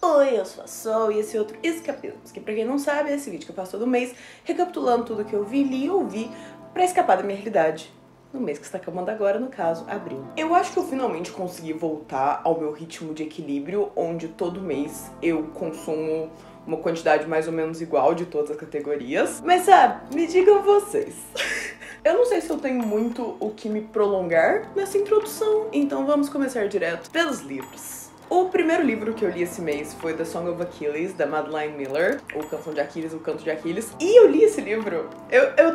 Oi, eu sou a Sol e esse é outro Escapismos, que pra quem não sabe é esse vídeo que eu faço todo mês, recapitulando tudo que eu vi, li e ouvi pra escapar da minha realidade. No mês que está acabando agora, no caso, abril. Eu acho que eu finalmente consegui voltar ao meu ritmo de equilíbrio, onde todo mês eu consumo uma quantidade mais ou menos igual de todas as categorias. Mas sabe, me digam vocês. Eu não sei se eu tenho muito o que me prolongar nessa introdução, então vamos começar direto pelos livros. O primeiro livro que eu li esse mês foi The Song of Achilles, da Madeline Miller, ou Canção de Aquiles, o Canto de Aquiles. E eu li esse livro,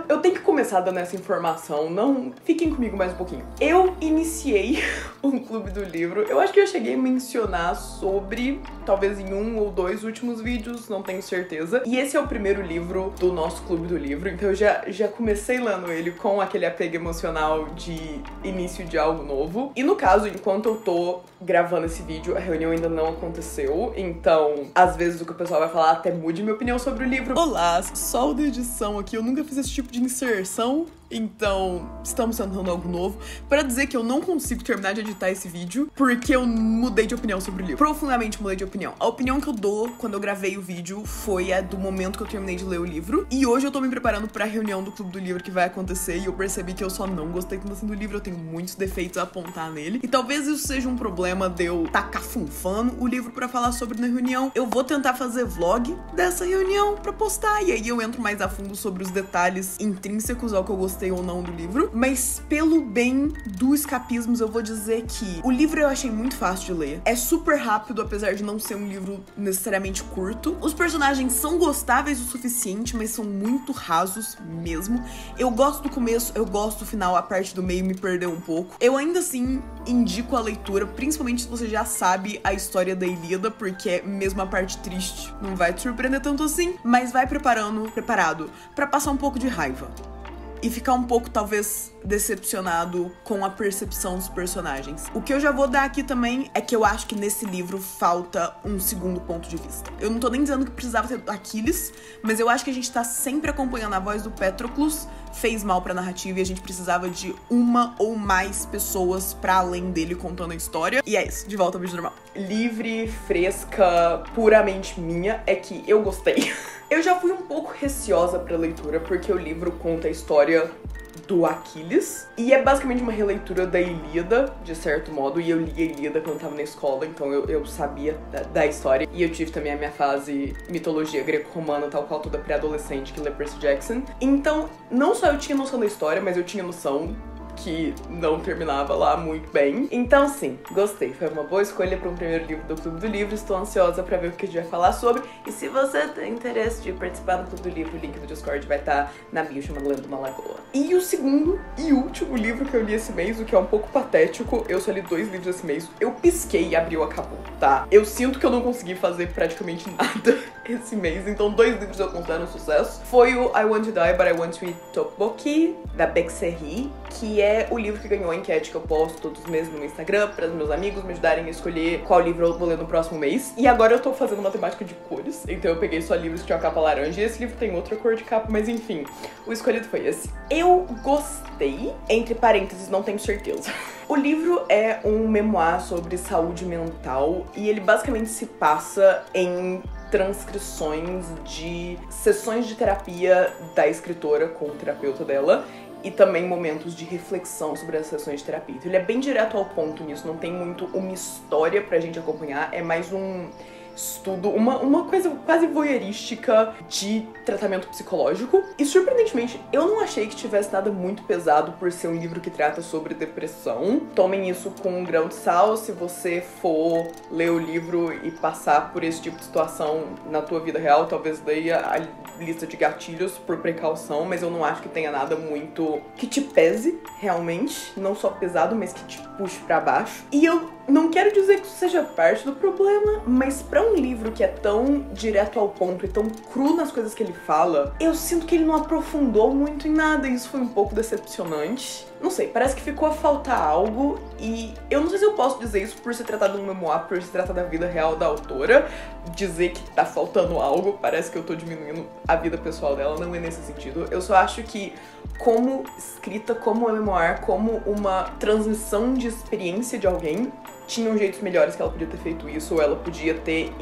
eu tenho que começar dando essa informação, não fiquem comigo mais um pouquinho. Eu iniciei um clube do livro, eu acho que eu cheguei a mencionar sobre, talvez em um ou dois últimos vídeos, não tenho certeza. E esse é o primeiro livro do nosso clube do livro, então eu já comecei lendo ele com aquele apego emocional de início de algo novo. E no caso, enquanto eu tô gravando esse vídeo, a reunião ainda não aconteceu, então às vezes o que o pessoal vai falar até mude minha opinião sobre o livro. Olá, só da edição aqui, eu nunca fiz esse tipo de inserção, então estamos tentando algo novo pra dizer que eu não consigo terminar de editar esse vídeo porque eu mudei de opinião sobre o livro. Profundamente mudei de opinião. A opinião que eu dou quando eu gravei o vídeo foi a do momento que eu terminei de ler o livro, e hoje eu tô me preparando pra reunião do clube do livro que vai acontecer e eu percebi que eu só não gostei tanto assim do livro, eu tenho muitos defeitos a apontar nele, e talvez isso seja um problema de eu tacar funfando o livro pra falar sobre na reunião. Eu vou tentar fazer vlog dessa reunião pra postar, e aí eu entro mais a fundo sobre os detalhes intrínsecos ao que eu gostei ou não do livro. Mas pelo bem do Escapismos, eu vou dizer que o livro eu achei muito fácil de ler. É super rápido, apesar de não ser um livro necessariamente curto. Os personagens são gostáveis o suficiente, mas são muito rasos mesmo. Eu gosto do começo, eu gosto do final, a parte do meio me perdeu um pouco. Eu ainda assim indico a leitura, principalmente se você já sabe a história da Ilíada, porque é mesmo a parte triste, não vai te surpreender tanto assim, mas vai preparado pra passar um pouco de raiva e ficar um pouco, talvez, decepcionado com a percepção dos personagens. O que eu já vou dar aqui também é que eu acho que nesse livro falta um segundo ponto de vista. Eu não tô nem dizendo que precisava ter Aquiles, mas eu acho que a gente tá sempre acompanhando a voz do Patroclus, fez mal pra narrativa e a gente precisava de uma ou mais pessoas pra além dele contando a história. E é isso, de volta ao vídeo normal. Livre, fresca, puramente minha, é que eu gostei. Eu já fui um pouco receosa pra leitura, porque o livro conta a história do Aquiles, e é basicamente uma releitura da Ilíada, de certo modo, e eu li a Ilíada quando eu tava na escola, então eu sabia da história, e eu tive também a minha fase mitologia greco-romana, tal qual toda pré-adolescente que lê Percy Jackson. Então, não só eu tinha noção da história, mas eu tinha noção que não terminava lá muito bem. Então sim, gostei. Foi uma boa escolha para um primeiro livro do Clube do Livro. Estou ansiosa para ver o que a gente vai falar sobre. E se você tem interesse de participar do Clube do Livro, o link do Discord vai estar na bio, chamando Lendo uma Lagoa. E o segundo e último livro que eu li esse mês, o que é um pouco patético, eu só li 2 livros esse mês. Eu pisquei e abriu, acabou, tá? Eu sinto que eu não consegui fazer praticamente nada esse mês, então 2 livros eu considero um sucesso. Foi o I Want to Die, But I Want to Eat Tteokbokki, da Baek-se-ri, que é o livro que ganhou a enquete que eu posto todos os meses no meu Instagram, para os meus amigos me ajudarem a escolher qual livro eu vou ler no próximo mês. E agora eu tô fazendo uma temática de cores, então eu peguei só livros que tinham a capa laranja, e esse livro tem outra cor de capa, mas enfim, o escolhido foi esse. Eu gostei, entre parênteses, não tenho certeza. O livro é um memoir sobre saúde mental, e ele basicamente se passa em transcrições de sessões de terapia da escritora com o terapeuta dela, e também momentos de reflexão sobre as sessões de terapia. Então ele é bem direto ao ponto nisso, não tem muito uma história pra gente acompanhar, é mais um estudo, uma coisa quase voyeurística de tratamento psicológico. E surpreendentemente, eu não achei que tivesse nada muito pesado por ser um livro que trata sobre depressão. Tomem isso com um grão de sal se você for ler o livro e passar por esse tipo de situação na tua vida real. Talvez leia a lista de gatilhos por precaução, mas eu não acho que tenha nada muito que te pese realmente, não só pesado, mas que te puxe pra baixo. E eu não quero dizer que isso seja parte do problema, mas pra um livro que é tão direto ao ponto e tão cru nas coisas que ele fala, eu sinto que ele não aprofundou muito em nada, e isso foi um pouco decepcionante. Não sei, parece que ficou a faltar algo, e eu não sei se eu posso dizer isso por se tratar de um memoir, por se tratar da vida real da autora, dizer que tá faltando algo, parece que eu tô diminuindo a vida pessoal dela, não é nesse sentido. Eu só acho que, como escrita, como um memoir, como uma transmissão de experiência de alguém, tinham jeitos melhores que ela podia ter feito isso, ou ela podia ter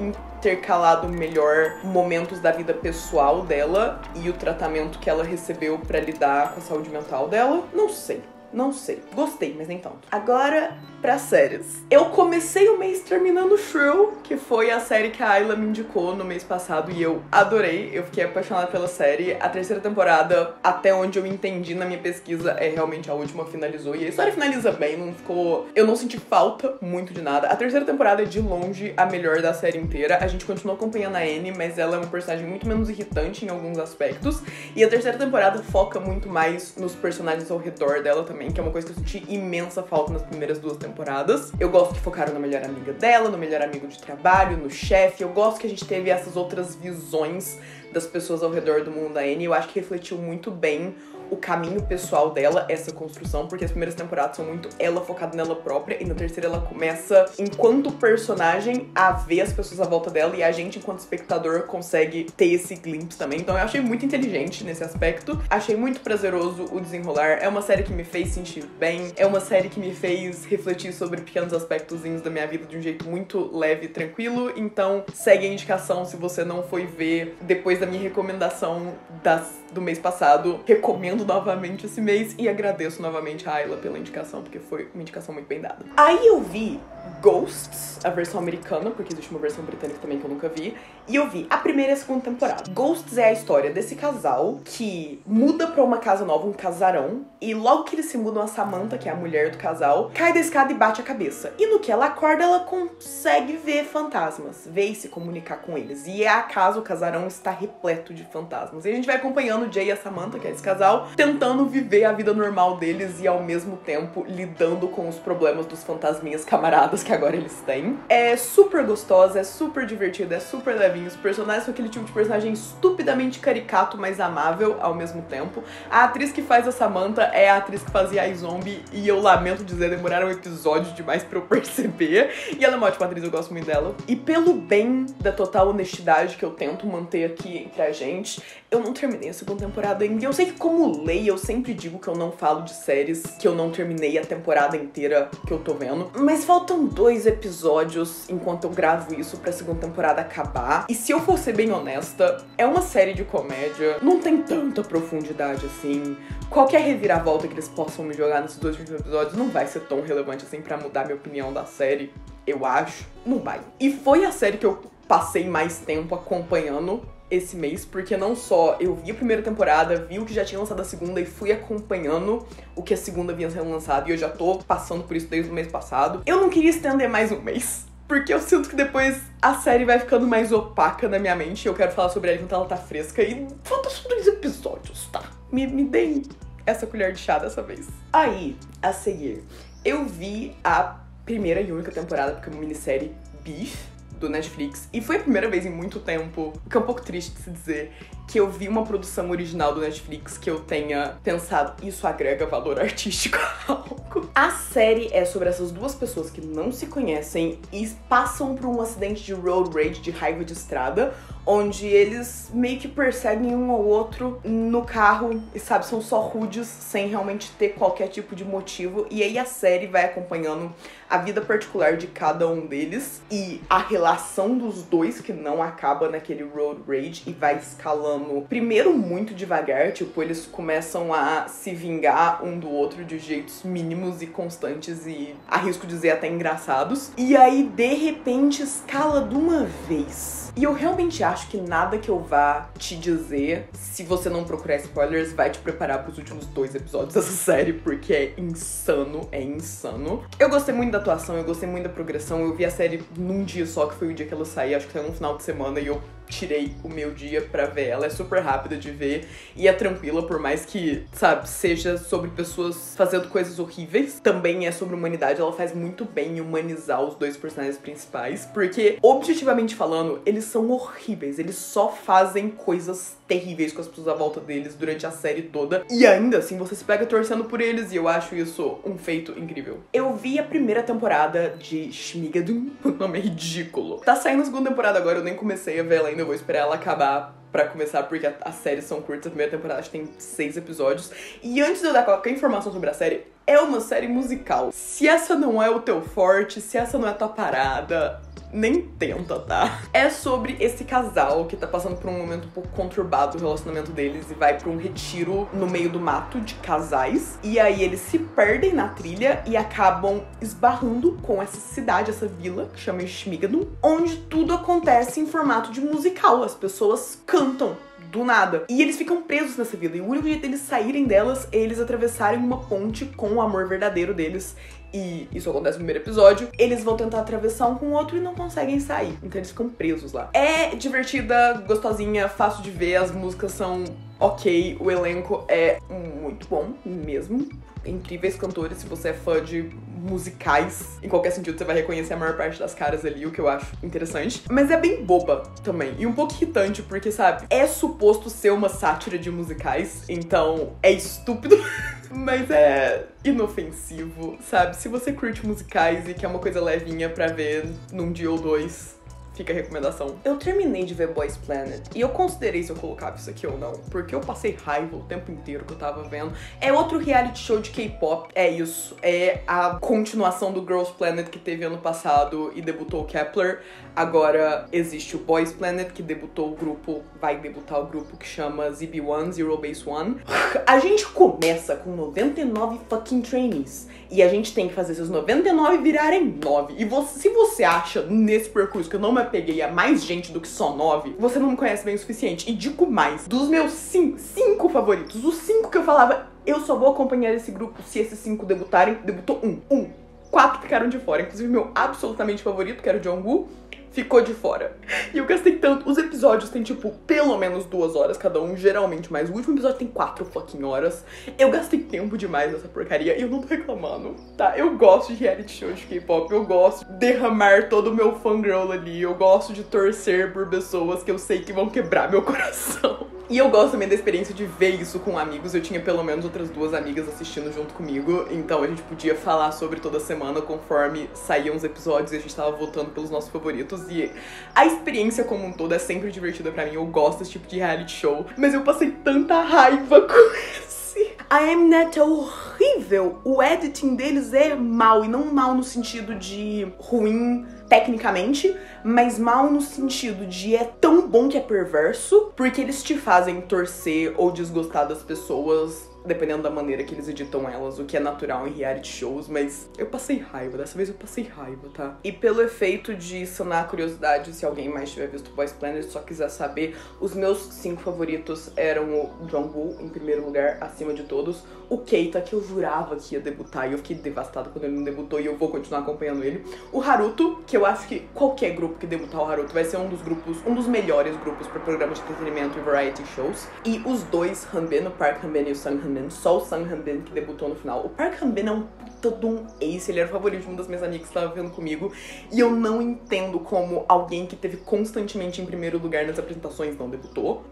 intercalado melhor momentos da vida pessoal dela e o tratamento que ela recebeu pra lidar com a saúde mental dela. Não sei. Não sei. Gostei, mas nem tanto. Agora, pra séries. Eu comecei o mês terminando Shrew, que foi a série que a Ayla me indicou no mês passado e eu adorei. Eu fiquei apaixonada pela série. A terceira temporada, até onde eu entendi na minha pesquisa, é realmente a última, finalizou. E a história finaliza bem, não ficou... Eu não senti falta muito de nada. A terceira temporada é, de longe, a melhor da série inteira. A gente continua acompanhando a Annie, mas ela é uma personagem muito menos irritante em alguns aspectos. E a terceira temporada foca muito mais nos personagens ao redor dela também, que é uma coisa que eu senti imensa falta nas primeiras 2 temporadas. Eu gosto que focaram na melhor amiga dela, no melhor amigo de trabalho, no chefe. Eu gosto que a gente teve essas outras visões das pessoas ao redor do mundo da Annie. Eu acho que refletiu muito bem o caminho pessoal dela, essa construção, porque as primeiras temporadas são muito ela focada nela própria, e na terceira ela começa, enquanto personagem, a ver as pessoas à volta dela, e a gente, enquanto espectador, consegue ter esse glimpse também. Então eu achei muito inteligente nesse aspecto, achei muito prazeroso o desenrolar. É uma série que me fez sentir bem, é uma série que me fez refletir sobre pequenos aspectozinhos da minha vida de um jeito muito leve e tranquilo. Então segue a indicação se você não foi ver depois da minha recomendação do mês passado. Recomendo novamente esse mês e agradeço novamente a Ayla pela indicação, porque foi uma indicação muito bem dada. Aí eu vi Ghosts, a versão americana, porque existe uma versão britânica também que eu nunca vi, e eu vi a primeira e a segunda temporada. Ghosts é a história desse casal que muda pra uma casa nova, um casarão, e logo que eles se mudam, a Samantha, que é a mulher do casal, cai da escada e bate a cabeça. E no que ela acorda, ela consegue ver fantasmas, ver e se comunicar com eles. E é a casa, o casarão está repleto de fantasmas. E a gente vai acompanhando o Jay e a Samantha, que é esse casal, tentando viver a vida normal deles e ao mesmo tempo lidando com os problemas dos fantasminhas camaradas que agora eles têm. É super gostosa, é super divertida, é super levinho. Os personagens são aquele tipo de personagem estupidamente caricato, mas amável ao mesmo tempo. A atriz que faz a Samantha é a atriz que fazia a iZombie, e eu lamento dizer, demoraram um episódio demais pra eu perceber. E ela é uma ótima atriz, eu gosto muito dela. E pelo bem da total honestidade que eu tento manter aqui entre a gente, eu não terminei a segunda temporada ainda. E eu sei que, como lei, eu sempre digo que eu não falo de séries que eu não terminei a temporada inteira que eu tô vendo. Mas faltam 2 episódios enquanto eu gravo isso pra segunda temporada acabar. E se eu for ser bem honesta, é uma série de comédia, não tem tanta profundidade assim. Qualquer reviravolta que eles possam me jogar nesses 2 últimos episódios não vai ser tão relevante assim pra mudar minha opinião da série, eu acho. Não vai. E foi a série que eu passei mais tempo acompanhando esse mês, porque não só eu vi a primeira temporada, vi o que já tinha lançado a segunda e fui acompanhando o que a segunda vinha sendo lançado, e eu já tô passando por isso desde o mês passado. Eu não queria estender mais um mês, porque eu sinto que depois a série vai ficando mais opaca na minha mente, e eu quero falar sobre ela enquanto ela tá fresca, e faltam só 2 episódios, tá? Me deem essa colher de chá dessa vez. Aí, a seguir, eu vi a primeira e única temporada, porque é uma minissérie Beef, do Netflix, e foi a primeira vez em muito tempo, o que é um pouco triste de se dizer, que eu vi uma produção original do Netflix que eu tenha pensado, isso agrega valor artístico a algo. A série é sobre essas 2 pessoas que não se conhecem e passam por um acidente de road rage, de raiva de estrada, onde eles meio que perseguem um ao outro no carro e, sabe, são só rudes, sem realmente ter qualquer tipo de motivo. E aí a série vai acompanhando a vida particular de cada um deles e a relação dos 2, que não acaba naquele road rage, e vai escalando primeiro muito devagar, tipo, eles começam a se vingar um do outro de jeitos mínimos e constantes e, arrisco dizer, até engraçados. E aí, de repente, escala de uma vez. E eu realmente acho que nada que eu vá te dizer, se você não procurar spoilers, vai te preparar pros últimos 2 episódios dessa série, porque é insano, é insano. Eu gostei muito da atuação, eu gostei muito da progressão, eu vi a série num dia só, que foi o dia que ela saiu, acho que saiu no final de semana, e eu tirei o meu dia pra ver ela. É super rápida de ver e é tranquila, por mais que, sabe, seja sobre pessoas fazendo coisas horríveis, também é sobre humanidade. Ela faz muito bem em humanizar os 2 personagens principais, porque, objetivamente falando, eles são horríveis, eles só fazem coisas terríveis com as pessoas à volta deles durante a série toda, e ainda assim você se pega torcendo por eles, e eu acho isso um feito incrível. Eu vi a primeira temporada de Schmigadoon, o nome é ridículo. Tá saindo a segunda temporada agora, eu nem comecei a ver ela ainda, eu vou esperar ela acabar pra começar, porque as séries são curtas. A primeira temporada acho que tem 6 episódios. E antes de eu dar qualquer informação sobre a série, é uma série musical. Se essa não é o teu forte, se essa não é a tua parada, nem tenta, tá? É sobre esse casal que tá passando por um momento um pouco conturbado do relacionamento deles e vai pra um retiro no meio do mato de casais. E aí eles se perdem na trilha e acabam esbarrando com essa cidade, essa vila, que chama Shmigadum, onde tudo acontece em formato de musical. As pessoas cantam do nada. E eles ficam presos nessa vila. E o único jeito deles saírem delas é eles atravessarem uma ponte com o amor verdadeiro deles. E isso acontece no primeiro episódio. Eles vão tentar atravessar um com o outro e não conseguem sair. Então eles ficam presos lá. É divertida, gostosinha, fácil de ver. As músicas são ok. O elenco é muito bom mesmo. Incríveis cantores. Se você é fã de musicais, em qualquer sentido, você vai reconhecer a maior parte das caras ali, o que eu acho interessante. Mas é bem boba também. E um pouco irritante, porque, sabe, é suposto ser uma sátira de musicais. Então é estúpido. Mas é inofensivo, sabe? Se você curte musicais e quer uma coisa levinha pra ver num dia ou dois, fica a recomendação. Eu terminei de ver Boys Planet e eu considerei se eu colocava isso aqui ou não, porque eu passei raiva o tempo inteiro que eu tava vendo. É outro reality show de K-pop, é isso. É a continuação do Girls Planet que teve ano passado e debutou o Kepler. Agora existe o Boys Planet, que debutou o grupo, vai debutar o grupo que chama ZB1, Zero Base One. A gente começa com 99 fucking trainees. E a gente tem que fazer esses 99 virarem 9. E se você acha, nesse percurso, que eu não me apeguei a mais gente do que só 9, você não me conhece bem o suficiente. E digo mais, dos meus 5 favoritos, os 5 que eu falava, eu só vou acompanhar esse grupo se esses 5 debutarem, debutou 4 ficaram de fora. Inclusive meu absolutamente favorito, que era o Jungwoo, ficou de fora. E eu gastei tanto. Os episódios têm, tipo, pelo menos 2 horas cada um, geralmente mais. O último episódio tem 4 fucking horas. Eu gastei tempo demais nessa porcaria e eu não tô reclamando, tá? Eu gosto de reality show de K-pop, eu gosto de derramar todo o meu fangirl ali, eu gosto de torcer por pessoas que eu sei que vão quebrar meu coração. E eu gosto também da experiência de ver isso com amigos. Eu tinha pelo menos outras 2 amigas assistindo junto comigo, então a gente podia falar sobre toda semana conforme saíam os episódios e a gente tava votando pelos nossos favoritos. E a experiência como um todo é sempre divertida pra mim. Eu gosto desse tipo de reality show, mas eu passei tanta raiva com esse. A Mnet é horrível. O editing deles é mau, e não mau no sentido de ruim tecnicamente, mas mal no sentido de é tão bom que é perverso, porque eles te fazem torcer ou desgostar das pessoas dependendo da maneira que eles editam elas, o que é natural em reality shows, mas eu passei raiva, dessa vez eu passei raiva, tá? E pelo efeito de sanar a curiosidade, se alguém mais tiver visto Boys Planet e só quiser saber, os meus 5 favoritos eram o Jungwoo, em primeiro lugar, acima de todos, o Keita, que eu jurava que ia debutar e eu fiquei devastada quando ele não debutou e eu vou continuar acompanhando ele, o Haruto, que eu acho que qualquer grupo que debutar o Haruto vai ser um dos melhores grupos para programas de entretenimento e variety shows, e os 2 Hanbin, o Park Hanbin e o Sang Hanbin, só o Sang Hanbin que debutou no final. O Park Hanbin é um puta de um ace, ele era o favorito de uma das minhas amigas que estava vendo comigo, e eu não entendo como alguém que teve constantemente em primeiro lugar nas apresentações não debutou.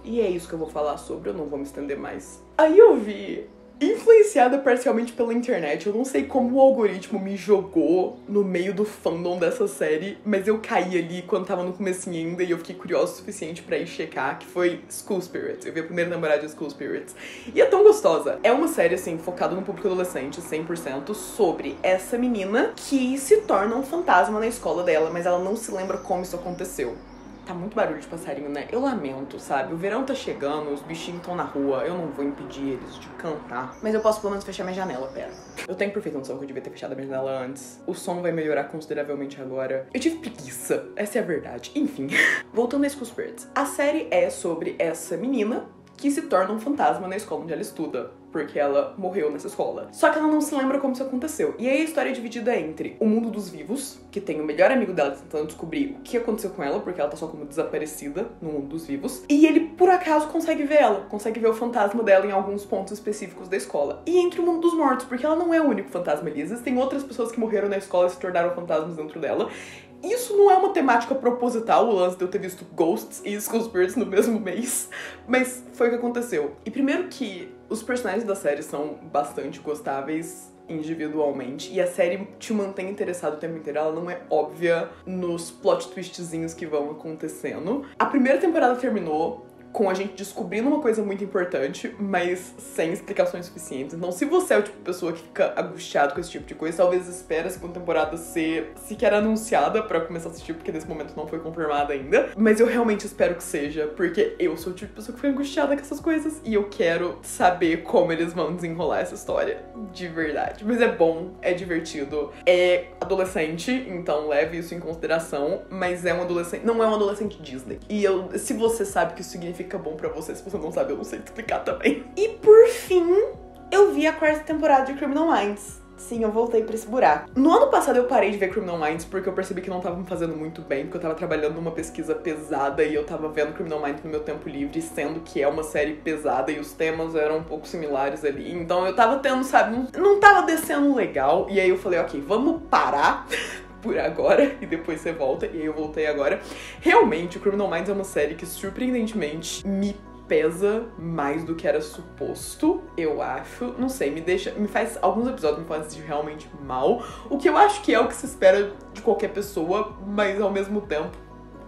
E é isso que eu vou falar sobre, eu não vou me estender mais. Aí eu vi, influenciada parcialmente pela internet, eu não sei como o algoritmo me jogou no meio do fandom dessa série, mas eu caí ali quando tava no comecinho ainda e eu fiquei curiosa o suficiente pra ir checar, que foi School Spirits. Eu vi a primeira temporada de School Spirits. E é tão gostosa. É uma série, assim, focada no público adolescente, 100%, sobre essa menina que se torna um fantasma na escola dela, mas ela não se lembra como isso aconteceu. Tá muito barulho de passarinho, né? Eu lamento, sabe? O verão tá chegando, os bichinhos estão na rua, eu não vou impedir eles de cantar. Mas eu posso pelo menos fechar minha janela, pera. Eu tenho perfeita noção que eu devia ter fechado a minha janela antes. O som vai melhorar consideravelmente agora. Eu tive preguiça, essa é a verdade. Enfim, voltando a School Spirits. A série é sobre essa menina que se torna um fantasma na escola onde ela estuda, porque ela morreu nessa escola. Só que ela não se lembra como isso aconteceu. E aí a história é dividida entre o mundo dos vivos, que tem o melhor amigo dela tentando descobrir o que aconteceu com ela, porque ela tá só como desaparecida no mundo dos vivos, e ele, por acaso, consegue ver ela, consegue ver o fantasma dela em alguns pontos específicos da escola. E entre o mundo dos mortos, porque ela não é o único fantasma ali, existem outras pessoas que morreram na escola e se tornaram fantasmas dentro dela. Isso não é uma temática proposital, o lance de eu ter visto Ghosts e School Spirits no mesmo mês, mas foi o que aconteceu. E primeiro que os personagens da série são bastante gostáveis, individualmente e a série te mantém interessado o tempo inteiro. Ela não é óbvia nos plot twistzinhos que vão acontecendo. A primeira temporada terminou com a gente descobrindo uma coisa muito importante, mas sem explicações suficientes. Então, se você é o tipo de pessoa que fica angustiado com esse tipo de coisa, talvez espere a segunda temporada ser sequer anunciada pra começar a assistir, porque nesse momento não foi confirmada ainda. Mas eu realmente espero que seja, porque eu sou o tipo de pessoa que fica angustiada com essas coisas e eu quero saber como eles vão desenrolar essa história de verdade. Mas é bom, é divertido, é adolescente, então leve isso em consideração, mas é um adolescente, não é um adolescente Disney. E se você sabe que isso significa bom pra você, se você não sabe, eu não sei te explicar também. E por fim, eu vi a quarta temporada de Criminal Minds. Sim, eu voltei pra esse buraco. No ano passado eu parei de ver Criminal Minds porque eu percebi que não tava me fazendo muito bem, porque eu tava trabalhando numa pesquisa pesada e eu tava vendo Criminal Minds no meu tempo livre, sendo que é uma série pesada e os temas eram um pouco similares ali. Então eu tava tendo, sabe, não tava descendo legal. E aí eu falei, ok, vamos parar por agora, e depois você volta, e aí eu voltei agora. Realmente, o Criminal Minds é uma série que, surpreendentemente, me pesa mais do que era suposto, eu acho. Não sei, alguns episódios me fazem realmente mal, o que eu acho que é o que se espera de qualquer pessoa, mas ao mesmo tempo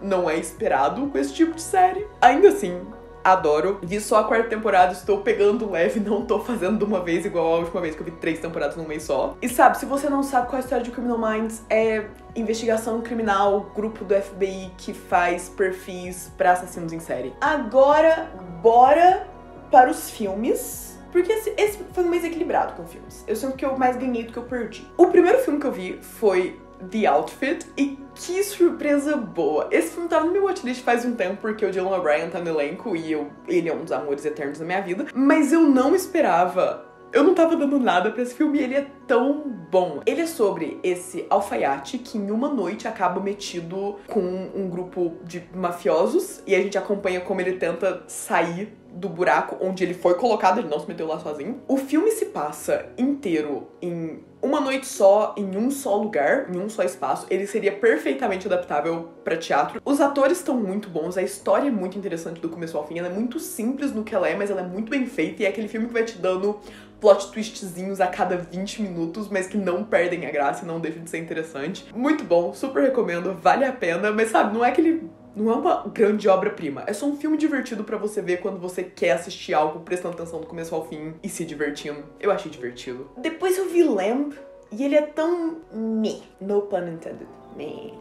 não é esperado com esse tipo de série. Ainda assim, adoro. Vi só a quarta temporada, estou pegando leve, não tô fazendo de uma vez igual a última vez que eu vi 3 temporadas num mês só. E sabe, se você não sabe qual é a história de Criminal Minds, é investigação criminal, grupo do FBI que faz perfis pra assassinos em série. Agora, bora para os filmes. Porque esse foi um mês equilibrado com filmes. Eu sinto que eu mais ganhei do que eu perdi. O primeiro filme que eu vi foi The Outfit, e que surpresa boa. Esse filme tava no meu watchlist faz um tempo, porque o Dylan O'Brien tá no elenco e ele é um dos amores eternos da minha vida, mas eu não esperava. Eu não tava dando nada pra esse filme e ele é tão bom. Ele é sobre esse alfaiate que em uma noite acaba metido com um grupo de mafiosos e a gente acompanha como ele tenta sair do buraco onde ele foi colocado, ele não se meteu lá sozinho. O filme se passa inteiro em uma noite só, em um só lugar, em um só espaço. Ele seria perfeitamente adaptável pra teatro. Os atores estão muito bons, a história é muito interessante do começo ao fim. Ela é muito simples no que ela é, mas ela é muito bem feita. E é aquele filme que vai te dando plot twistzinhos a cada 20 minutos, mas que não perdem a graça e não deixam de ser interessante. Muito bom, super recomendo, vale a pena. Mas sabe, não é uma grande obra-prima. É só um filme divertido pra você ver quando você quer assistir algo prestando atenção do começo ao fim e se divertindo. Eu achei divertido. Depois eu vi Lamb e ele é tão meh, no pun intended.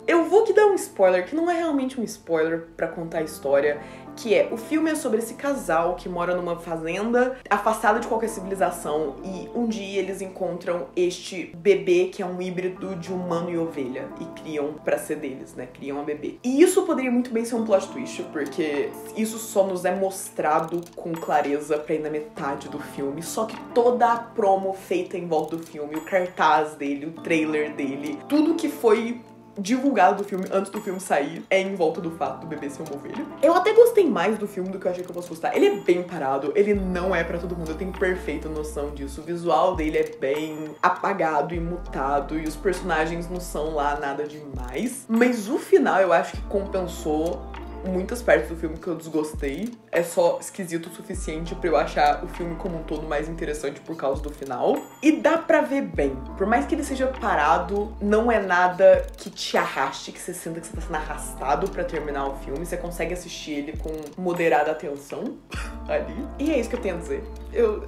Eu vou te dar um spoiler, que não é realmente um spoiler pra contar a história, que é, o filme é sobre esse casal que mora numa fazenda afastada de qualquer civilização e um dia eles encontram este bebê que é um híbrido de humano e ovelha e criam pra ser deles, né, criam a bebê. E isso poderia muito bem ser um plot twist, porque isso só nos é mostrado com clareza pra ir na metade do filme, só que toda a promo feita em volta do filme, o cartaz dele, o trailer dele, tudo que foi divulgado do filme antes do filme sair é em volta do fato do bebê ser uma ovelha. Eu até gostei mais do filme do que eu achei que eu fosse gostar. Ele é bem parado, ele não é pra todo mundo, eu tenho perfeita noção disso. O visual dele é bem apagado e mutado e os personagens não são lá nada demais. Mas o final eu acho que compensou muitas partes do filme que eu desgostei. É só esquisito o suficiente pra eu achar o filme como um todo mais interessante por causa do final. E dá pra ver bem. Por mais que ele seja parado, não é nada que te arraste, que você sinta que você tá sendo arrastado pra terminar o filme. Você consegue assistir ele com moderada atenção ali. E é isso que eu tenho a dizer. Eu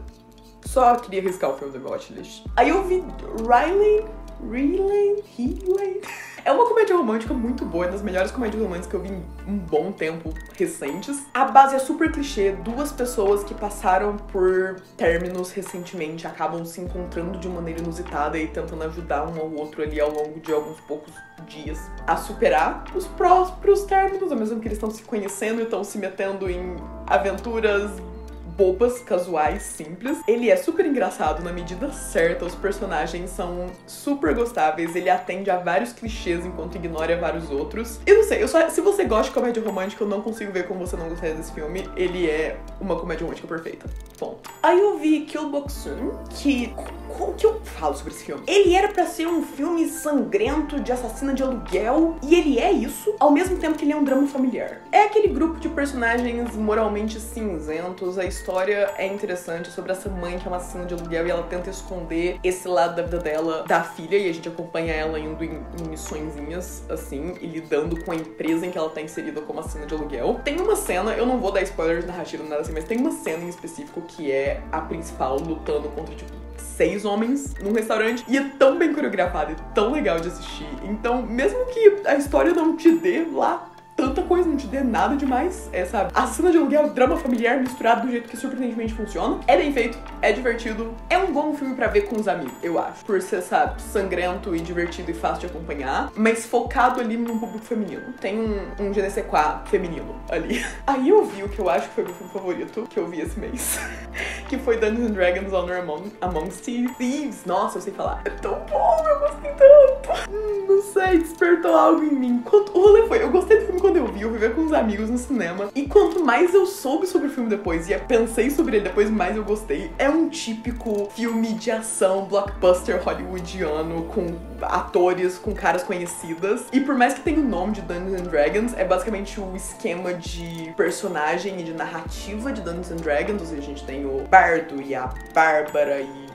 só queria riscar o filme do meu watchlist. Aí eu vi Riley. É uma comédia romântica muito boa, é das melhores comédias românticas que eu vi em um bom tempo recentes. A base é super clichê, duas pessoas que passaram por términos recentemente acabam se encontrando de maneira inusitada e tentando ajudar um ao outro ali ao longo de alguns poucos dias a superar os próprios términos, ao mesmo tempo que eles estão se conhecendo e estão se metendo em aventuras bobas, casuais, simples. Ele é super engraçado na medida certa, os personagens são super gostáveis, ele atende a vários clichês enquanto ignora vários outros. Eu não sei, se você gosta de comédia romântica, eu não consigo ver como você não gostaria desse filme. Ele é uma comédia romântica perfeita. Ponto. Aí eu vi Kill Boksoon, que... Como que eu falo sobre esse filme? Ele era pra ser um filme sangrento de assassina de aluguel, e ele é isso, ao mesmo tempo que ele é um drama familiar. É aquele grupo de personagens moralmente cinzentos, a história história é interessante, sobre essa mãe que é uma assassina de aluguel e ela tenta esconder esse lado da vida dela, da filha, e a gente acompanha ela indo em missõezinhas, assim, e lidando com a empresa em que ela tá inserida como assassina de aluguel. Tem uma cena, eu não vou dar spoiler de narrativa, nada assim, mas tem uma cena em específico que é a principal lutando contra, tipo, 6 homens num restaurante, e é tão bem coreografado e tão legal de assistir. Então, mesmo que a história não te dê lá tanta coisa, não te dê nada demais, sabe? A cena de aluguel, drama familiar misturado do jeito que surpreendentemente funciona. É bem feito, é divertido, é um bom filme pra ver com os amigos, eu acho. Por ser, sabe, sangrento e divertido e fácil de acompanhar, mas focado ali num público feminino. Tem um je ne sais quoi feminino ali. Aí eu vi o que eu acho que foi meu filme favorito, que eu vi esse mês, que foi Dungeons and Dragons Honor Amongst Thieves. Nossa, eu sei falar. É tão bom, eu gostei tanto. Não sei, despertou algo em mim. O rolê foi, eu gostei do filme quando eu fui ver com os amigos no cinema. E quanto mais eu soube sobre o filme depois e pensei sobre ele depois, mais eu gostei. É um típico filme de ação, blockbuster hollywoodiano, com atores, com caras conhecidas. E por mais que tenha o nome de Dungeons and Dragons, é basicamente o esquema de personagem e de narrativa de Dungeons and Dragons. Ou seja, a gente tem o Bardo e a Bárbara e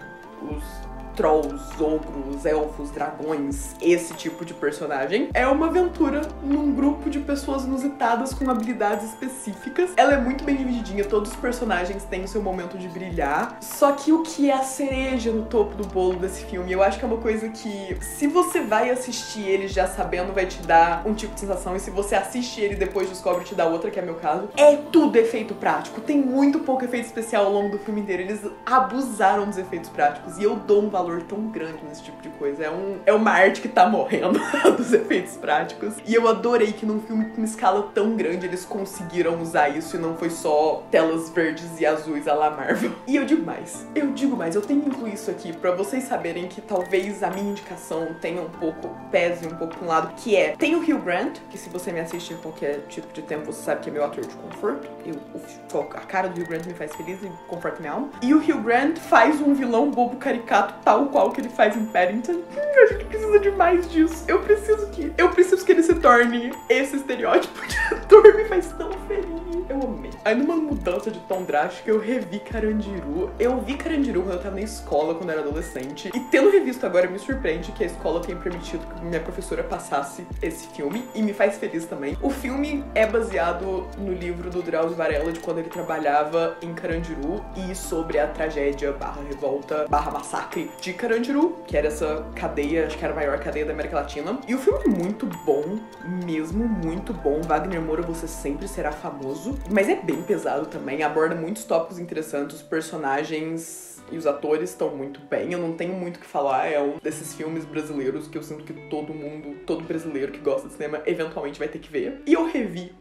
os trolls, ogros, elfos, dragões, esse tipo de personagem. É uma aventura num grupo de pessoas inusitadas com habilidades específicas. Ela é muito bem divididinha, todos os personagens têm o seu momento de brilhar. Só que o que é a cereja no topo do bolo desse filme, eu acho que é uma coisa que, se você vai assistir ele já sabendo, vai te dar um tipo de sensação, e se você assiste ele e depois descobre, te dá outra, que é meu caso. É tudo efeito prático, tem muito pouco efeito especial ao longo do filme inteiro. Eles abusaram dos efeitos práticos e eu dou um valor tão grande nesse tipo de coisa. É uma arte que tá morrendo dos efeitos práticos. E eu adorei que num filme com uma escala tão grande eles conseguiram usar isso e não foi só telas verdes e azuis à la Marvel. E eu digo mais, eu tenho que incluir isso aqui pra vocês saberem que talvez a minha indicação tenha um pouco, pese um pouco pra um lado, que é, tem o Hugh Grant, que se você me assiste em qualquer tipo de tempo, você sabe que é meu ator de conforto. A cara do Hugh Grant me faz feliz e conforta minha alma. E o Hugh Grant faz um vilão bobo caricato tal qual que ele faz em Paddington. A gente precisa de mais disso. Eu preciso que ele se torne esse estereótipo de ator. Me faz tão feliz. Eu amei. Aí numa mudança de tom drástico, eu revi Carandiru. Eu vi Carandiru quando eu tava na escola, quando eu era adolescente. E tendo revisto agora, me surpreende que a escola tenha permitido que minha professora passasse esse filme. E me faz feliz também. O filme é baseado no livro do Drauzio Varela, de quando ele trabalhava em Carandiru, e sobre a tragédia /revolta /massacre de Carandiru, que era essa cadeia, acho que era a maior cadeia da América Latina. E o filme é muito bom, mesmo muito bom. Wagner Moura, você sempre será famoso. Mas é bem pesado também, aborda muitos tópicos interessantes, os personagens e os atores estão muito bem. Eu não tenho muito o que falar, é um desses filmes brasileiros que eu sinto que todo brasileiro que gosta de cinema, eventualmente vai ter que ver. E eu revi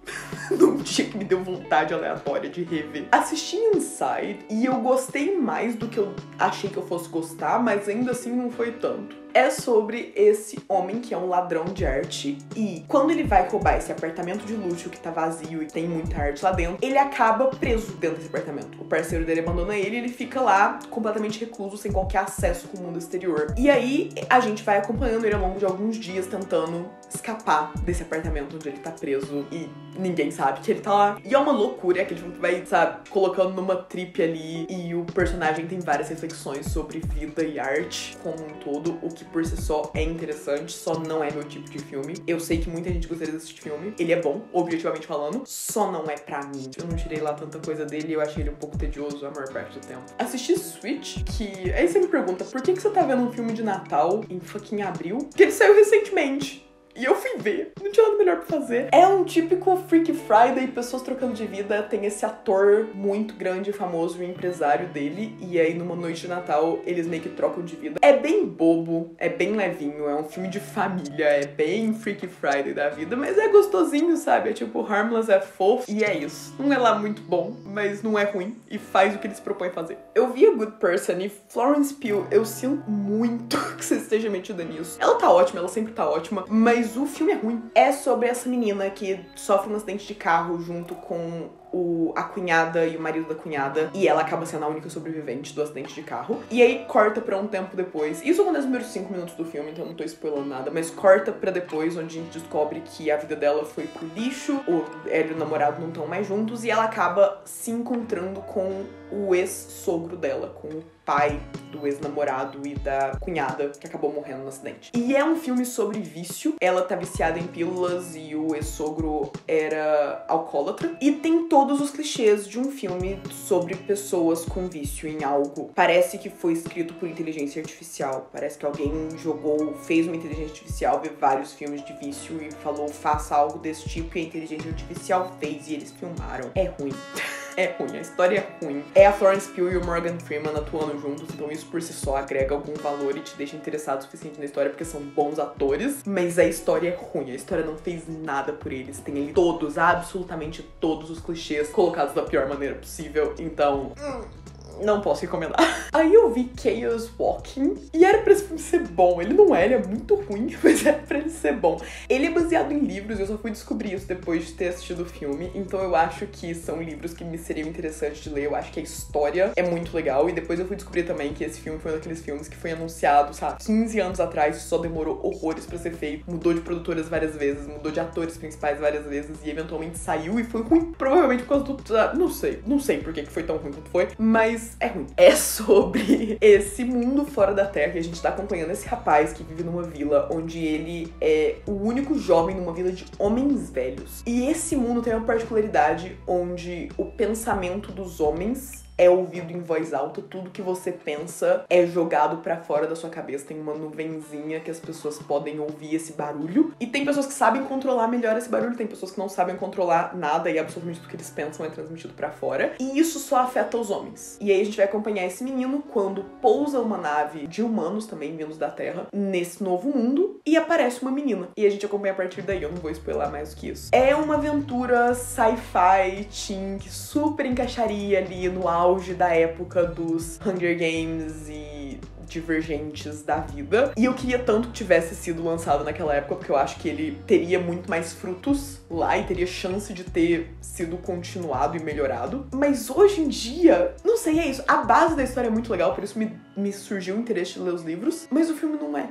num dia que me deu vontade aleatória de rever. Assisti Inside e eu gostei mais do que eu achei que eu fosse gostar, mas ainda assim não foi tanto. É sobre esse homem que é um ladrão de arte, e quando ele vai roubar esse apartamento de luxo que tá vazio e tem muita arte lá dentro, ele acaba preso dentro desse apartamento. O parceiro dele abandona ele e ele fica lá completamente recluso, sem qualquer acesso com o mundo exterior. E aí a gente vai acompanhando ele ao longo de alguns dias tentando escapar desse apartamento onde ele tá preso e ninguém sabe que ele tá lá. E é uma loucura, é aquele filme que vai, sabe, colocando numa trip ali, e o personagem tem várias reflexões sobre vida e arte como um todo, o que por si só é interessante, só não é meu tipo de filme. Eu sei que muita gente gostaria de assistir filme, ele é bom, objetivamente falando, só não é pra mim. Eu não tirei lá tanta coisa dele e eu achei ele um pouco tedioso a maior parte do tempo. Assisti Switch, que... Aí você me pergunta, por que você tá vendo um filme de Natal em fucking abril? Porque ele saiu recentemente. E eu fui ver, não tinha nada melhor pra fazer. É um típico Freaky Friday, pessoas trocando de vida. Tem esse ator muito grande e famoso, o empresário dele. E aí, numa noite de Natal, eles meio que trocam de vida. É bem bobo, é bem levinho, é um filme de família, é bem Freaky Friday da vida. Mas é gostosinho, sabe? É tipo, harmless, é fofo. E é isso. Não é lá muito bom, mas não é ruim. E faz o que ele se propõe a fazer. Eu vi A Good Person e Florence Pugh, eu sinto muito que você esteja metida nisso. Ela tá ótima, ela sempre tá ótima, mas o filme é ruim. É sobre essa menina que sofre um acidente de carro junto com a cunhada e o marido da cunhada, e ela acaba sendo a única sobrevivente do acidente de carro. E aí corta pra um tempo depois. Isso acontece nos primeiros 5 minutos do filme, então não tô spoilando nada, mas corta pra depois, onde a gente descobre que a vida dela foi pro lixo, ela e o namorado não estão mais juntos, e ela acaba se encontrando com o ex-sogro dela, com o pai do ex-namorado e da cunhada que acabou morrendo no acidente. E é um filme sobre vício. Ela tá viciada em pílulas e o ex-sogro era alcoólatra. E tem todos os clichês de um filme sobre pessoas com vício em algo. Parece que foi escrito por inteligência artificial. Parece que alguém fez uma inteligência artificial, vê vários filmes de vício e falou, faça algo desse tipo, e a inteligência artificial fez e eles filmaram. É ruim. É ruim, a história é ruim. É a Florence Pugh e o Morgan Freeman atuando juntos, então isso por si só agrega algum valor e te deixa interessado o suficiente na história, porque são bons atores. Mas a história é ruim, a história não fez nada por eles. Tem ali absolutamente todos os clichês colocados da pior maneira possível, então... não posso recomendar. Aí eu vi Chaos Walking e era pra esse filme ser bom. Ele não é, ele é muito ruim, mas era pra ele ser bom. Ele é baseado em livros, eu só fui descobrir isso depois de ter assistido o filme, então eu acho que são livros que me seriam interessantes de ler. Eu acho que a história é muito legal, e depois eu fui descobrir também que esse filme foi um daqueles filmes que foi anunciado, sabe, 15 anos atrás, e só demorou horrores pra ser feito. Mudou de produtoras várias vezes, mudou de atores principais várias vezes, e eventualmente saiu e foi ruim, provavelmente por causa do... não sei por que foi tão ruim quanto foi, mas é ruim. É sobre esse mundo fora da Terra, e a gente tá acompanhando esse rapaz que vive numa vila onde ele é o único jovem numa vila de homens velhos. E esse mundo tem uma particularidade onde o pensamento dos homens é ouvido em voz alta, tudo que você pensa é jogado pra fora da sua cabeça. Tem uma nuvenzinha que as pessoas podem ouvir esse barulho. E tem pessoas que sabem controlar melhor esse barulho, tem pessoas que não sabem controlar nada e absolutamente tudo que eles pensam é transmitido pra fora. E isso só afeta os homens. E aí a gente vai acompanhar esse menino quando pousa uma nave de humanos também, vindos da Terra, nesse novo mundo, e aparece uma menina. E a gente acompanha a partir daí, eu não vou spoiler mais do que isso. É uma aventura sci-fi teen que super encaixaria ali no auge da época dos Hunger Games e Divergentes da vida. E eu queria tanto que tivesse sido lançado naquela época, porque eu acho que ele teria muito mais frutos lá e teria chance de ter sido continuado e melhorado. Mas hoje em dia, não sei, é isso. A base da história é muito legal, por isso me surgiu o interesse de ler os livros, mas o filme não é.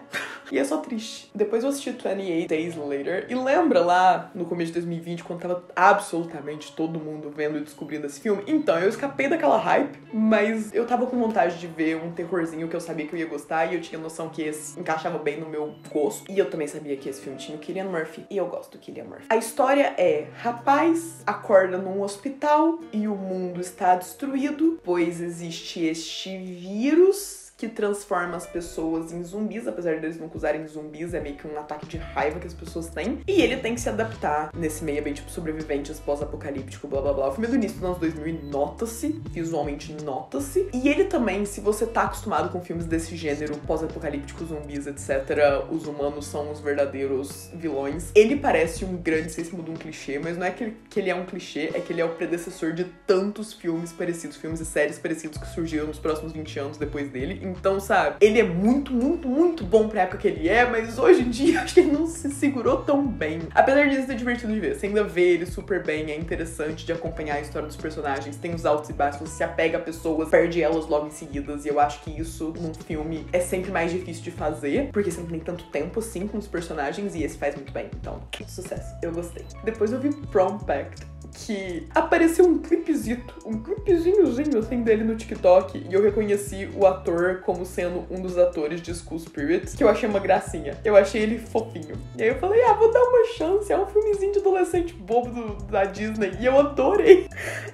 E é só triste. Depois eu assisti 28 Days Later, e lembra lá no começo de 2020, quando tava absolutamente todo mundo vendo e descobrindo esse filme? Então, eu escapei daquela hype, mas eu tava com vontade de ver um terrorzinho que eu sabia que eu ia gostar, e eu tinha noção que esse encaixava bem no meu gosto. E eu também sabia que esse filme tinha o Cillian Murphy, e eu gosto do Cillian Murphy. A história é: rapaz acorda num hospital e o mundo está destruído, pois existe este vírus que transforma as pessoas em zumbis, apesar deles nunca usarem zumbis, é meio que um ataque de raiva que as pessoas têm. E ele tem que se adaptar nesse meio bem tipo sobreviventes pós-apocalíptico, blá blá blá. O filme é do início dos anos 2000 e nota-se, visualmente nota-se. E ele também, se você tá acostumado com filmes desse gênero, pós-apocalíptico, zumbis, etc., os humanos são os verdadeiros vilões. Ele parece um grandíssimo de um clichê, mas não é que ele é um clichê, é que ele é o predecessor de tantos filmes parecidos, filmes e séries parecidos que surgiram nos próximos 20 anos depois dele. Então, sabe, ele é muito, muito, muito bom pra época que ele é, mas hoje em dia acho que ele não se segurou tão bem. Apesar disso, é divertido de ver. Você ainda vê ele super bem, é interessante de acompanhar a história dos personagens, tem os altos e baixos, você se apega a pessoas, perde elas logo em seguidas, e eu acho que isso num filme é sempre mais difícil de fazer, porque você não tem tanto tempo assim com os personagens, e esse faz muito bem. Então, sucesso. Eu gostei. Depois eu vi Prom Pact, que apareceu um clipezinhozinho assim dele no TikTok, e eu reconheci o ator como sendo um dos atores de School Spirits, que eu achei uma gracinha. Eu achei ele fofinho. E aí eu falei, vou dar uma chance, é um filmezinho de adolescente bobo da Disney, e eu adorei.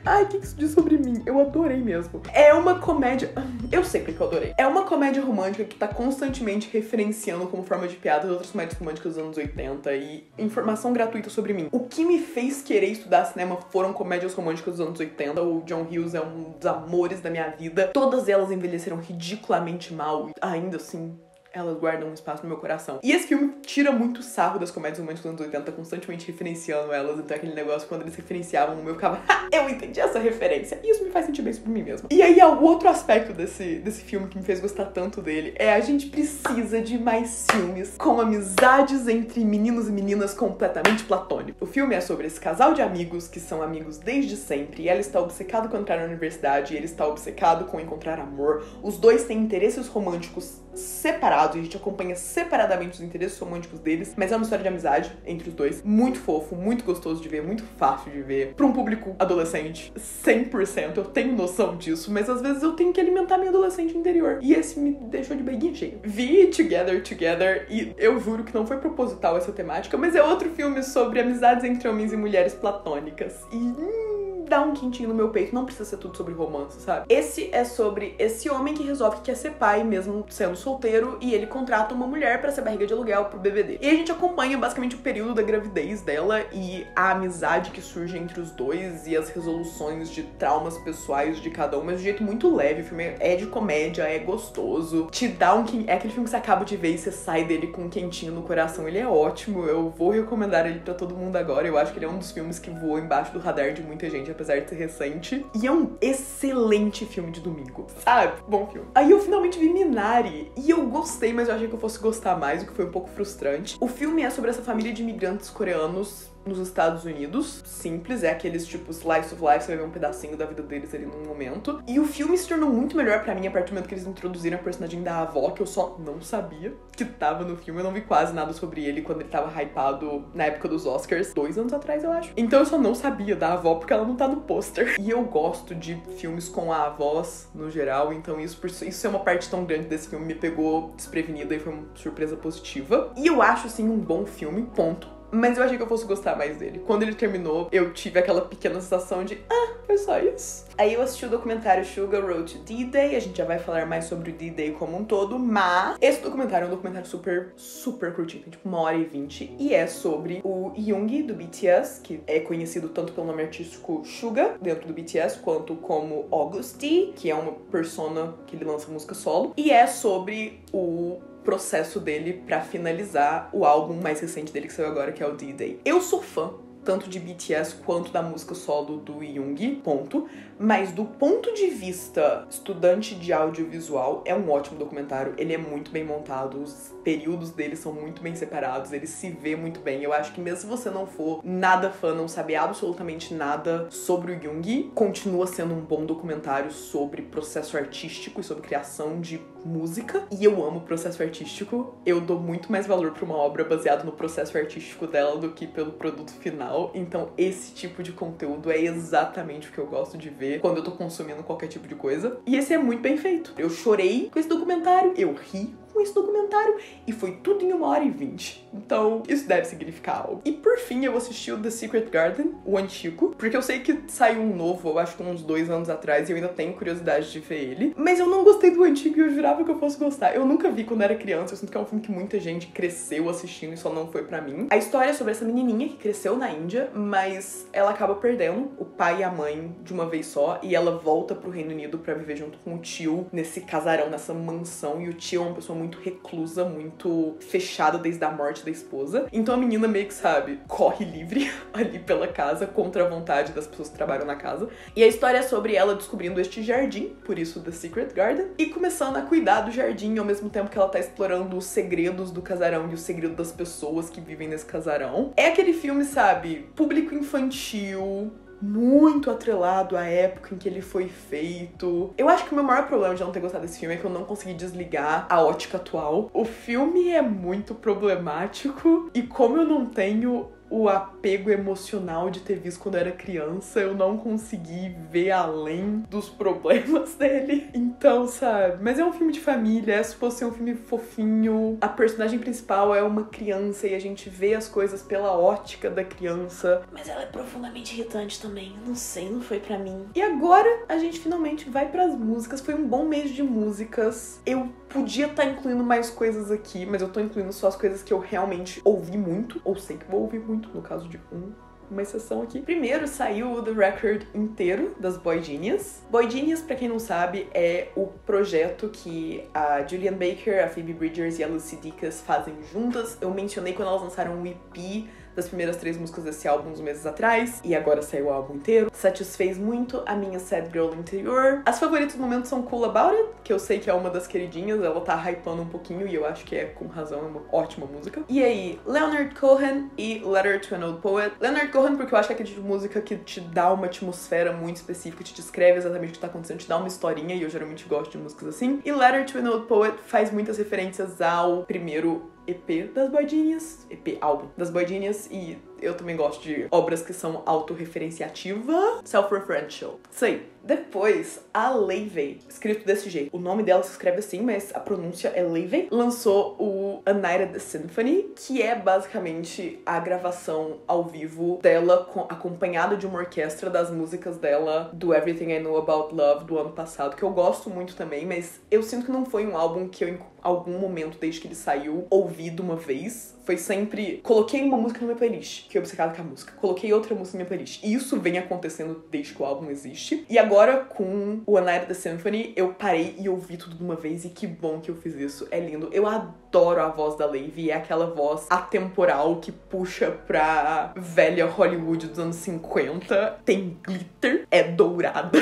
Ai, o que isso diz sobre mim? Eu adorei mesmo. É uma comédia... Eu sei porque eu adorei. É uma comédia romântica que tá constantemente referenciando como forma de piada outras comédias românticas dos anos 80 e informação gratuita sobre mim. O que me fez querer estudar cinema foram comédias românticas dos anos 80. O John Hughes é um dos amores da minha vida. Todas elas envelheceram ridiculamente mal. Ainda assim, elas guardam um espaço no meu coração. E esse filme tira muito sarro das comédias românticas dos anos 80, constantemente referenciando elas. Então aquele negócio, quando eles referenciavam no meu, eu ficava, eu entendi essa referência. E isso me faz sentir bem sobre mim mesma. E aí, o outro aspecto desse filme que me fez gostar tanto dele é a gente precisa de mais filmes com amizades entre meninos e meninas completamente platônicos. O filme é sobre esse casal de amigos que são amigos desde sempre, e ela está obcecada com entrar na universidade, e ele está obcecado com encontrar amor. Os dois têm interesses românticos separados, e a gente acompanha separadamente os interesses românticos deles, mas é uma história de amizade entre os dois, muito fofo, muito gostoso de ver, muito fácil de ver, pra um público adolescente, 100%, eu tenho noção disso, mas às vezes eu tenho que alimentar minha adolescente interior, e esse me deixou de barriguinha cheia. Vi Together, e eu juro que não foi proposital essa temática, mas é outro filme sobre amizades entre homens e mulheres platônicas, e dá um quentinho no meu peito, não precisa ser tudo sobre romance, sabe? Esse é sobre esse homem que resolve que quer ser pai, mesmo sendo solteiro, e ele contrata uma mulher pra ser barriga de aluguel pro bebê dele. E a gente acompanha basicamente o período da gravidez dela e a amizade que surge entre os dois e as resoluções de traumas pessoais de cada um, mas de um jeito muito leve. O filme é de comédia, é gostoso, te dá um... É aquele filme que você acaba de ver e você sai dele com um quentinho no coração. Ele é ótimo, eu vou recomendar ele pra todo mundo agora. Eu acho que ele é um dos filmes que voa embaixo do radar de muita gente, apesar de ser recente. E é um excelente filme de domingo, sabe? Bom filme. Aí eu finalmente vi Minari, e eu gostei, mas eu achei que eu fosse gostar mais, o que foi um pouco frustrante. O filme é sobre essa família de imigrantes coreanos nos Estados Unidos. Simples, é aqueles tipo slice of life, você vai ver um pedacinho da vida deles ali num momento. E o filme se tornou muito melhor pra mim a partir do momento que eles introduziram a personagem da avó, que eu só não sabia que tava no filme. Eu não vi quase nada sobre ele quando ele tava hypado na época dos Oscars, 2 anos atrás, eu acho. Então eu só não sabia da avó porque ela não tá no pôster. E eu gosto de filmes com a avós no geral, então isso é uma parte tão grande desse filme, me pegou desprevenida e foi uma surpresa positiva. E eu acho, assim, um bom filme, ponto. Mas eu achei que eu fosse gostar mais dele. Quando ele terminou, eu tive aquela pequena sensação de, foi só isso. Aí eu assisti o documentário Sugar Road to D-Day, a gente já vai falar mais sobre o D-Day como um todo, mas esse documentário é um documentário super, super curtinho, tem tipo 1h20, e é sobre o Yoongi do BTS, que é conhecido tanto pelo nome artístico Suga, dentro do BTS, quanto como Augusty, que é uma persona que ele lança música solo, e é sobre o processo dele pra finalizar o álbum mais recente dele que saiu agora, que é o D-Day. Eu sou fã tanto de BTS quanto da música solo do Yoongi, ponto. Mas do ponto de vista estudante de audiovisual, é um ótimo documentário. Ele é muito bem montado, os períodos dele são muito bem separados, ele se vê muito bem. Eu acho que mesmo se você não for nada fã, não saber absolutamente nada sobre o Yoongi, continua sendo um bom documentário sobre processo artístico e sobre criação de música. E eu amo o processo artístico. Eu dou muito mais valor pra uma obra baseada no processo artístico dela do que pelo produto final. Então esse tipo de conteúdo é exatamente o que eu gosto de ver quando eu tô consumindo qualquer tipo de coisa. E esse é muito bem feito. Eu chorei com esse documentário, eu ri com esse documentário, e foi tudo em 1h20. Então, isso deve significar algo. E por fim, eu assisti o The Secret Garden, o antigo, porque eu sei que saiu um novo, eu acho que uns 2 anos atrás, e eu ainda tenho curiosidade de ver ele. Mas eu não gostei do antigo e eu jurava que eu fosse gostar. Eu nunca vi quando era criança, eu sinto que é um filme que muita gente cresceu assistindo e só não foi pra mim. A história é sobre essa menininha que cresceu na Índia, mas ela acaba perdendo o pai e a mãe de uma vez só, e ela volta pro Reino Unido pra viver junto com o tio, nesse casarão, nessa mansão, e o tio é uma pessoa muito reclusa, muito fechada desde a morte da esposa. Então a menina meio que, sabe, corre livre ali pela casa, contra a vontade das pessoas que trabalham na casa. E a história é sobre ela descobrindo este jardim, por isso The Secret Garden, e começando a cuidar do jardim ao mesmo tempo que ela tá explorando os segredos do casarão e o segredo das pessoas que vivem nesse casarão. É aquele filme, sabe, público infantil, muito atrelado à época em que ele foi feito. Eu acho que o meu maior problema de não ter gostado desse filme é que eu não consegui desligar a ótica atual. O filme é muito problemático, e como eu não tenho o apego emocional de ter visto quando eu era criança, eu não consegui ver além dos problemas dele. Então, sabe? Mas é um filme de família, é supposto ser um filme fofinho. A personagem principal é uma criança e a gente vê as coisas pela ótica da criança. Mas ela é profundamente irritante também. Não sei, não foi pra mim. E agora a gente finalmente vai pras músicas. Foi um bom mês de músicas. Eu podia estar incluindo mais coisas aqui, mas eu tô incluindo só as coisas que eu realmente ouvi muito, ou sei que vou ouvir muito, no caso de um uma exceção aqui. Primeiro saiu o The Record inteiro das Boy Genius. Boy Genius, pra quem não sabe, é o projeto que a Julian Baker, a Phoebe Bridgers e a Lucy Dacus fazem juntas. Eu mencionei quando elas lançaram um EP das primeiras 3 músicas desse álbum uns meses atrás, e agora saiu o álbum inteiro. Satisfez muito a minha sad girl interior. As favoritas do momento são Cool About It, que eu sei que é uma das queridinhas, ela tá hypando um pouquinho e eu acho que é com razão, é uma ótima música. E aí, Leonard Cohen e Letter to an Old Poet. Leonard Cohen porque eu acho que é aquele tipo de música que te dá uma atmosfera muito específica, te descreve exatamente o que tá acontecendo, te dá uma historinha, e eu geralmente gosto de músicas assim. E Letter to an Old Poet faz muitas referências ao primeiro EP das Boy Genius, EP álbum das Boy Genius, e eu também gosto de obras que são autorreferenciativa, self-referential. Isso aí. Depois, a Laufey, escrito desse jeito. O nome dela se escreve assim, mas a pronúncia é Laufey. Lançou o A Night at the Symphony, que é basicamente a gravação ao vivo dela acompanhada de uma orquestra das músicas dela do Everything I Know About Love do ano passado, que eu gosto muito também, mas eu sinto que não foi um álbum que eu, em algum momento, desde que ele saiu, ouvi de uma vez. Foi sempre, coloquei uma música na minha playlist, fiquei obcecada com a música. Coloquei outra música na minha playlist. E isso vem acontecendo desde que o álbum existe. E agora, com o A Night at the Symphony, eu parei e ouvi tudo de uma vez. E que bom que eu fiz isso. É lindo. Eu adoro a voz da Laufey. É aquela voz atemporal que puxa pra velha Hollywood dos anos 50. Tem glitter. É dourada.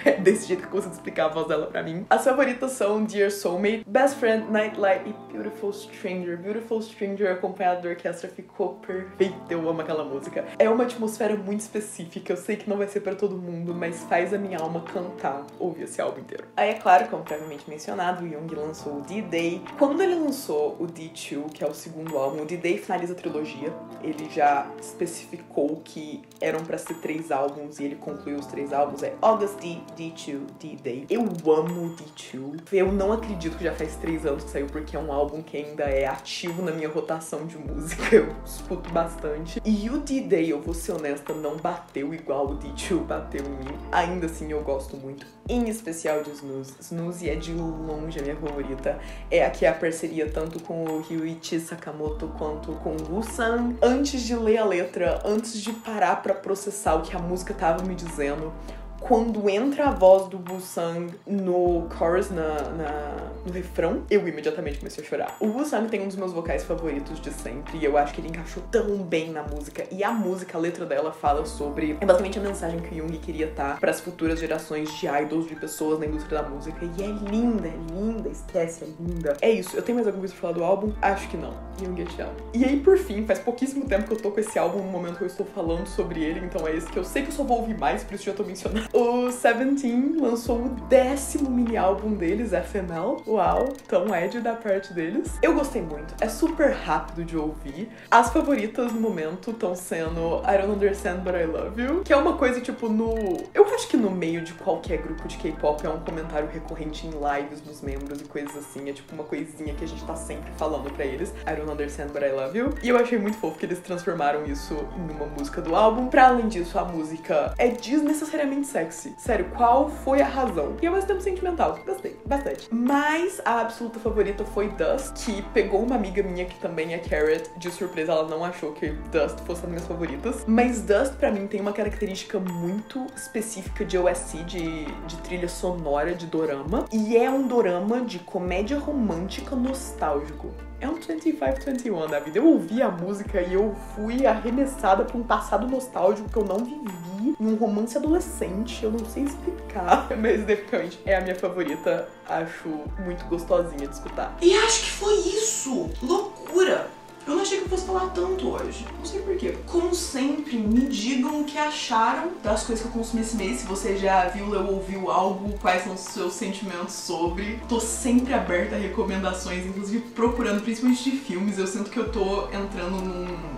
É desse jeito que eu consigo explicar a voz dela pra mim. As favoritas são Dear Soulmate, Best Friend, Nightlight e Beautiful Stranger. Beautiful Stranger acompanhado da orquestra ficou perfeito. Eu amo aquela música. É uma atmosfera muito específica. Eu sei que não vai ser pra todo mundo, mas faz a minha alma cantar ouvir esse álbum inteiro. Aí é claro, como previamente mencionado, o Young lançou o D-Day. Quando ele lançou o D2, que é o segundo álbum, o D-Day finaliza a trilogia. Ele já especificou que eram pra ser 3 álbuns e ele concluiu os 3 álbuns. É August D, D2, D-Day. Eu amo o D2. Eu não acredito que já faz 3 anos que saiu, porque é um álbum que ainda é ativo na minha rotação de música. Eu escuto bastante. E o D-Day, eu vou ser honesta, não bateu igual o D2 bateu em mim. Ainda assim, eu gosto muito. Em especial de Snooze. Snooze é de longe a minha favorita. É a que é a parceria tanto com o Ryuichi Sakamoto quanto com o Woo-Sang. Antes de ler a letra, antes de parar pra processar o que a música tava me dizendo, quando entra a voz do Woo-Sang no chorus, no refrão, eu imediatamente comecei a chorar. O Woo-Sang tem um dos meus vocais favoritos de sempre, e eu acho que ele encaixou tão bem na música. E a música, a letra dela fala sobre... é basicamente a mensagem que o Jung queria dar para as futuras gerações de idols, de pessoas na indústria da música. E é linda, esquece, é linda. É isso, eu tenho mais alguma coisa pra falar do álbum? Acho que não. Jung, eu te amo. E aí, por fim, faz pouquíssimo tempo que eu tô com esse álbum no momento que eu estou falando sobre ele, então é esse que eu sei que eu só vou ouvir mais, por isso já tô mencionando. O Seventeen lançou o 10º mini álbum deles, FML. Uau, tão Ed da parte deles. Eu gostei muito, é super rápido de ouvir. As favoritas no momento estão sendo I Don't Understand But I Love You, que é uma coisa tipo no... eu acho que no meio de qualquer grupo de K-pop é um comentário recorrente em lives dos membros e coisas assim. É tipo uma coisinha que a gente tá sempre falando pra eles. I Don't Understand But I Love You. E eu achei muito fofo que eles transformaram isso em uma música do álbum. Pra além disso, a música é desnecessariamente sexy. Sério, qual foi a razão? E ao mesmo tempo sentimental. Gostei, bastante. Mas a absoluta favorita foi Dust, que pegou uma amiga minha que também é Carrot. De surpresa, ela não achou que Dust fosse uma das minhas favoritas. Mas Dust, pra mim, tem uma característica muito específica de OST, de trilha sonora de dorama. E é um dorama de comédia romântica nostálgico. É um 25-21 da vida. Eu ouvi a música e eu fui arremessada pra um passado nostálgico que eu não vivi, em um romance adolescente. Eu não sei explicar, mas definitivamente é a minha favorita. Acho muito gostosinha de escutar. E acho que foi isso! Loucura! Eu não achei que eu fosse falar tanto hoje. Não sei porquê. Como sempre, me digam o que acharam das coisas que eu consumi esse mês. Se você já viu, leu, ouviu algo, quais são os seus sentimentos sobre. Tô sempre aberta a recomendações, inclusive procurando, principalmente de filmes. Eu sinto que eu tô entrando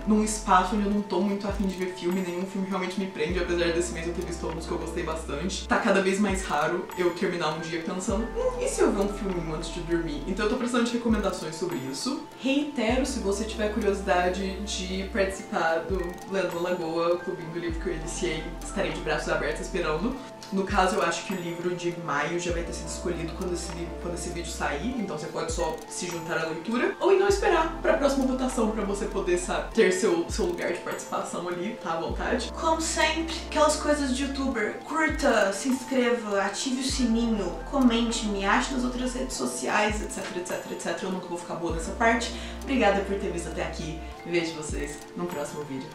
num espaço onde eu não tô muito afim de ver filme. Nenhum filme realmente me prende, apesar desse mês eu ter visto alguns que eu gostei bastante. Tá cada vez mais raro eu terminar um dia pensando, e se eu ver um filminho antes de dormir? Então eu tô precisando de recomendações sobre isso. Reitero, se você tiver tiver curiosidade de participar do Lendo na Lagoa, o clubinho do livro que eu iniciei, estarei de braços abertos esperando. No caso, eu acho que o livro de maio já vai ter sido escolhido quando esse vídeo sair, então você pode só se juntar à leitura, ou então esperar pra próxima votação pra você poder, sabe, ter seu lugar de participação ali, tá à vontade. Como sempre, aquelas coisas de youtuber, curta, se inscreva, ative o sininho, comente, me ache nas outras redes sociais, etc, etc, etc. Eu nunca vou ficar boa nessa parte. Obrigada por ter visto até aqui, vejo vocês no próximo vídeo.